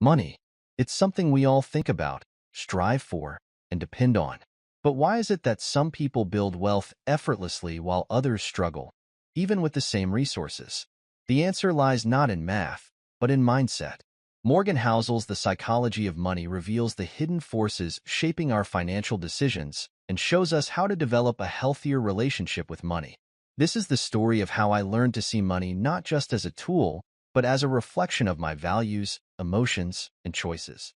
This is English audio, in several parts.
Money. It's something we all think about, strive for, and depend on. But why is it that some people build wealth effortlessly while others struggle, even with the same resources? The answer lies not in math, but in mindset. Morgan Housel's The Psychology of Money reveals the hidden forces shaping our financial decisions and shows us how to develop a healthier relationship with money. This is the story of how I learned to see money not just as a tool, but as a reflection of my values, emotions, and choices.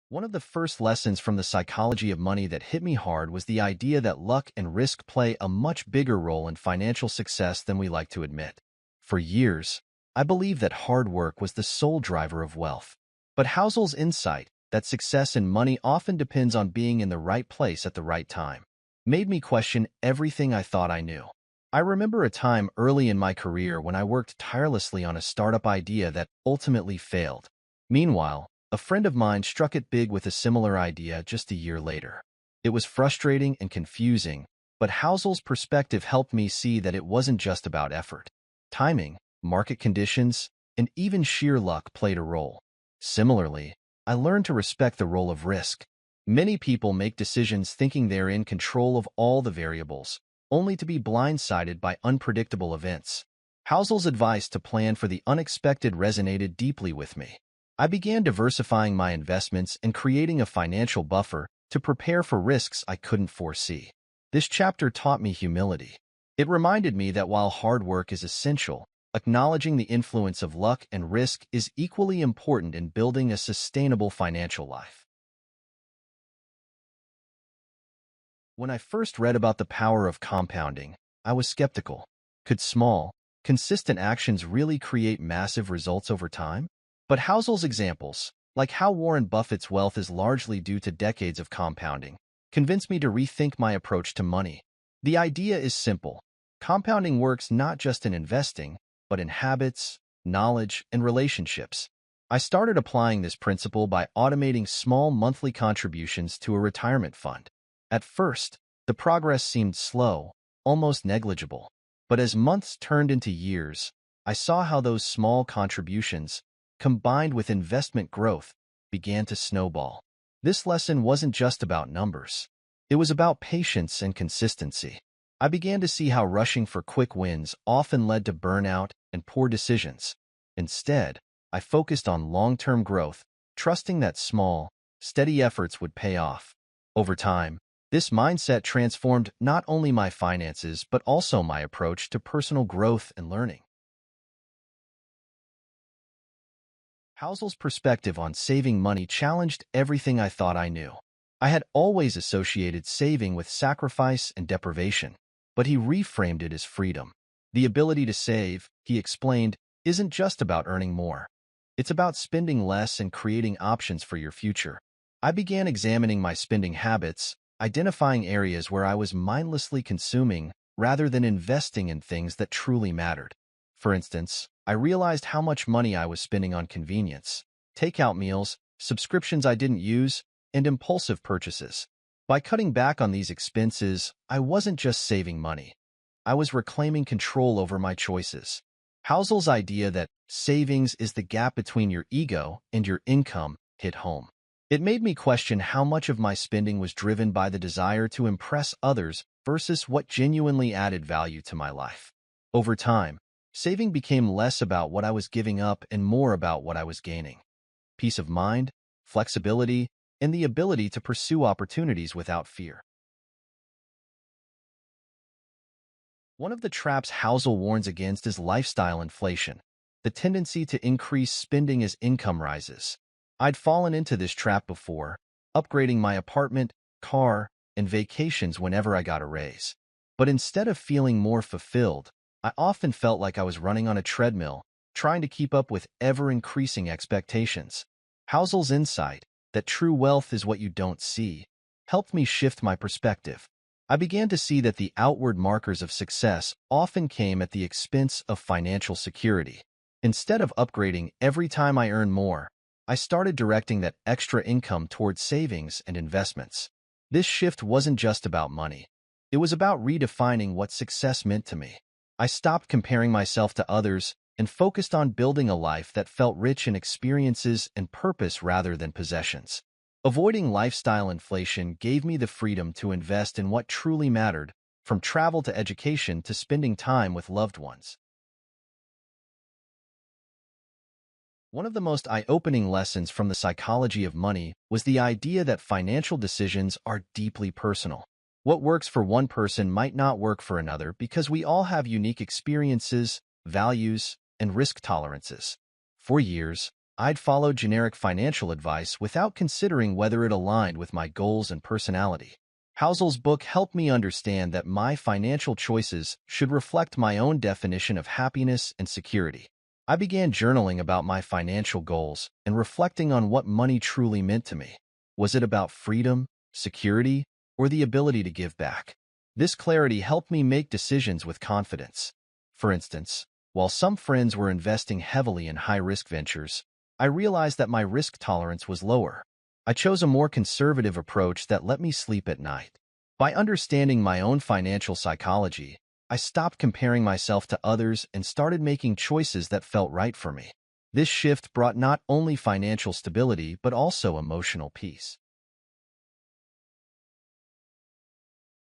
One of the first lessons from the psychology of money that hit me hard was the idea that luck and risk play a much bigger role in financial success than we like to admit. For years, I believed that hard work was the sole driver of wealth. But Housel's insight that success in money often depends on being in the right place at the right time made me question everything I thought I knew. I remember a time early in my career when I worked tirelessly on a startup idea that ultimately failed. Meanwhile, a friend of mine struck it big with a similar idea just a year later. It was frustrating and confusing, but Housel's perspective helped me see that it wasn't just about effort. Timing, market conditions, and even sheer luck played a role. Similarly, I learned to respect the role of risk. Many people make decisions thinking they're in control of all the variables, only to be blindsided by unpredictable events. Housel's advice to plan for the unexpected resonated deeply with me. I began diversifying my investments and creating a financial buffer to prepare for risks I couldn't foresee. This chapter taught me humility. It reminded me that while hard work is essential, acknowledging the influence of luck and risk is equally important in building a sustainable financial life. When I first read about the power of compounding, I was skeptical. Could small, consistent actions really create massive results over time? But Housel's examples, like how Warren Buffett's wealth is largely due to decades of compounding, convinced me to rethink my approach to money. The idea is simple. Compounding works not just in investing, but in habits, knowledge, and relationships. I started applying this principle by automating small monthly contributions to a retirement fund. At first, the progress seemed slow, almost negligible. But as months turned into years, I saw how those small contributions, combined with investment growth, began to snowball. This lesson wasn't just about numbers. It was about patience and consistency. I began to see how rushing for quick wins often led to burnout and poor decisions. Instead, I focused on long-term growth, trusting that small, steady efforts would pay off. Over time, this mindset transformed not only my finances but also my approach to personal growth and learning. Housel's perspective on saving money challenged everything I thought I knew. I had always associated saving with sacrifice and deprivation, but he reframed it as freedom. The ability to save, he explained, isn't just about earning more. It's about spending less and creating options for your future. I began examining my spending habits, identifying areas where I was mindlessly consuming rather than investing in things that truly mattered. For instance, I realized how much money I was spending on convenience, takeout meals, subscriptions I didn't use, and impulsive purchases. By cutting back on these expenses, I wasn't just saving money. I was reclaiming control over my choices. Housel's idea that savings is the gap between your ego and your income hit home. It made me question how much of my spending was driven by the desire to impress others versus what genuinely added value to my life. Over time, saving became less about what I was giving up and more about what I was gaining. Peace of mind, flexibility, and the ability to pursue opportunities without fear. One of the traps Housel warns against is lifestyle inflation, the tendency to increase spending as income rises. I'd fallen into this trap before, upgrading my apartment, car, and vacations whenever I got a raise. But instead of feeling more fulfilled, I often felt like I was running on a treadmill, trying to keep up with ever-increasing expectations. Housel's insight, that true wealth is what you don't see, helped me shift my perspective. I began to see that the outward markers of success often came at the expense of financial security. Instead of upgrading every time I earned more, I started directing that extra income towards savings and investments. This shift wasn't just about money. It was about redefining what success meant to me. I stopped comparing myself to others and focused on building a life that felt rich in experiences and purpose rather than possessions. Avoiding lifestyle inflation gave me the freedom to invest in what truly mattered, from travel to education to spending time with loved ones. One of the most eye-opening lessons from the psychology of money was the idea that financial decisions are deeply personal. What works for one person might not work for another because we all have unique experiences, values, and risk tolerances. For years, I'd followed generic financial advice without considering whether it aligned with my goals and personality. Housel's book helped me understand that my financial choices should reflect my own definition of happiness and security. I began journaling about my financial goals and reflecting on what money truly meant to me. Was it about freedom, security, or the ability to give back? This clarity helped me make decisions with confidence. For instance, while some friends were investing heavily in high-risk ventures, I realized that my risk tolerance was lower. I chose a more conservative approach that let me sleep at night. By understanding my own financial psychology, I stopped comparing myself to others and started making choices that felt right for me. This shift brought not only financial stability but also emotional peace.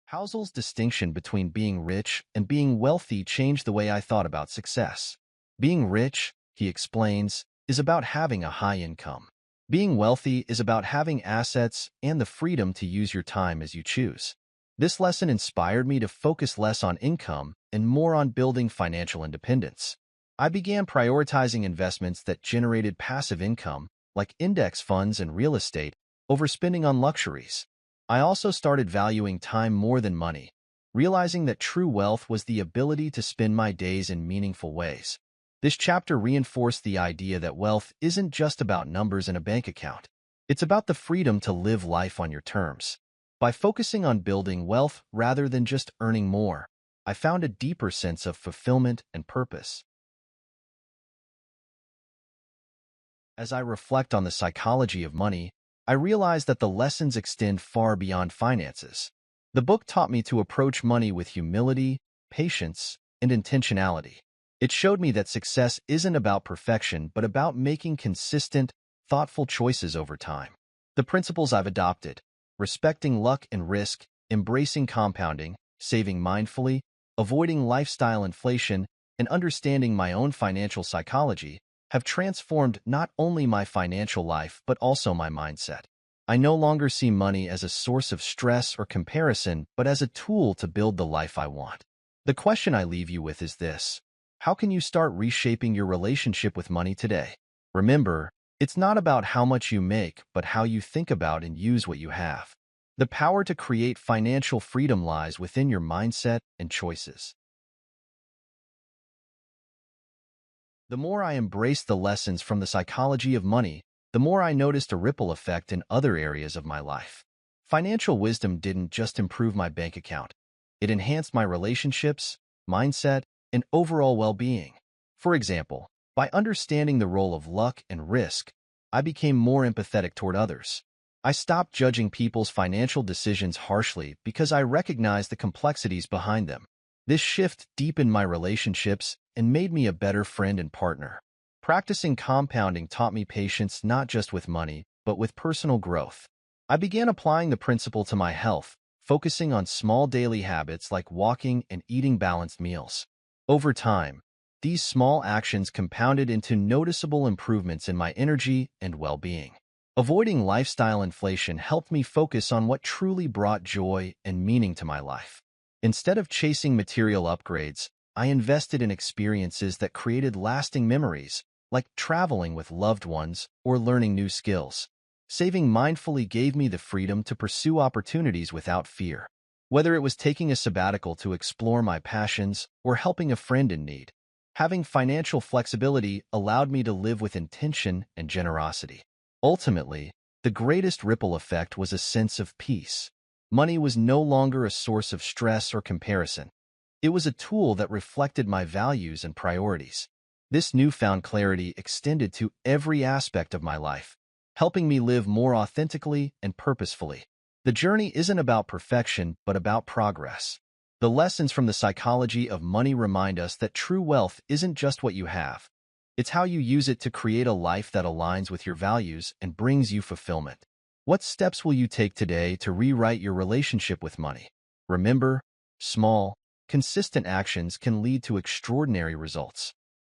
Housel's distinction between being rich and being wealthy changed the way I thought about success. Being rich, he explains, is about having a high income. Being wealthy is about having assets and the freedom to use your time as you choose. This lesson inspired me to focus less on income and more on building financial independence. I began prioritizing investments that generated passive income, like index funds and real estate, over spending on luxuries. I also started valuing time more than money, realizing that true wealth was the ability to spend my days in meaningful ways. This chapter reinforced the idea that wealth isn't just about numbers in a bank account. It's about the freedom to live life on your terms. By focusing on building wealth rather than just earning more, I found a deeper sense of fulfillment and purpose. As I reflect on the psychology of money, I realize that the lessons extend far beyond finances. The book taught me to approach money with humility, patience, and intentionality. It showed me that success isn't about perfection but about making consistent, thoughtful choices over time. The principles I've adopted, respecting luck and risk, embracing compounding, saving mindfully, avoiding lifestyle inflation, and understanding my own financial psychology, have transformed not only my financial life but also my mindset. I no longer see money as a source of stress or comparison, but as a tool to build the life I want. The question I leave you with is this: how can you start reshaping your relationship with money today? Remember, it's not about how much you make, but how you think about and use what you have. The power to create financial freedom lies within your mindset and choices. The more I embraced the lessons from the psychology of money, the more I noticed a ripple effect in other areas of my life. Financial wisdom didn't just improve my bank account. It enhanced my relationships, mindset, and overall well-being. For example, by understanding the role of luck and risk, I became more empathetic toward others. I stopped judging people's financial decisions harshly because I recognized the complexities behind them. This shift deepened my relationships and made me a better friend and partner. Practicing compounding taught me patience not just with money, but with personal growth. I began applying the principle to my health, focusing on small daily habits like walking and eating balanced meals. Over time, these small actions compounded into noticeable improvements in my energy and well-being. Avoiding lifestyle inflation helped me focus on what truly brought joy and meaning to my life. Instead of chasing material upgrades, I invested in experiences that created lasting memories, like traveling with loved ones or learning new skills. Saving mindfully gave me the freedom to pursue opportunities without fear. Whether it was taking a sabbatical to explore my passions or helping a friend in need, having financial flexibility allowed me to live with intention and generosity. Ultimately, the greatest ripple effect was a sense of peace. Money was no longer a source of stress or comparison. It was a tool that reflected my values and priorities. This newfound clarity extended to every aspect of my life, helping me live more authentically and purposefully. The journey isn't about perfection, but about progress. The lessons from the psychology of money remind us that true wealth isn't just what you have. It's how you use it to create a life that aligns with your values and brings you fulfillment. What steps will you take today to rewrite your relationship with money? Remember, small, consistent actions can lead to extraordinary results.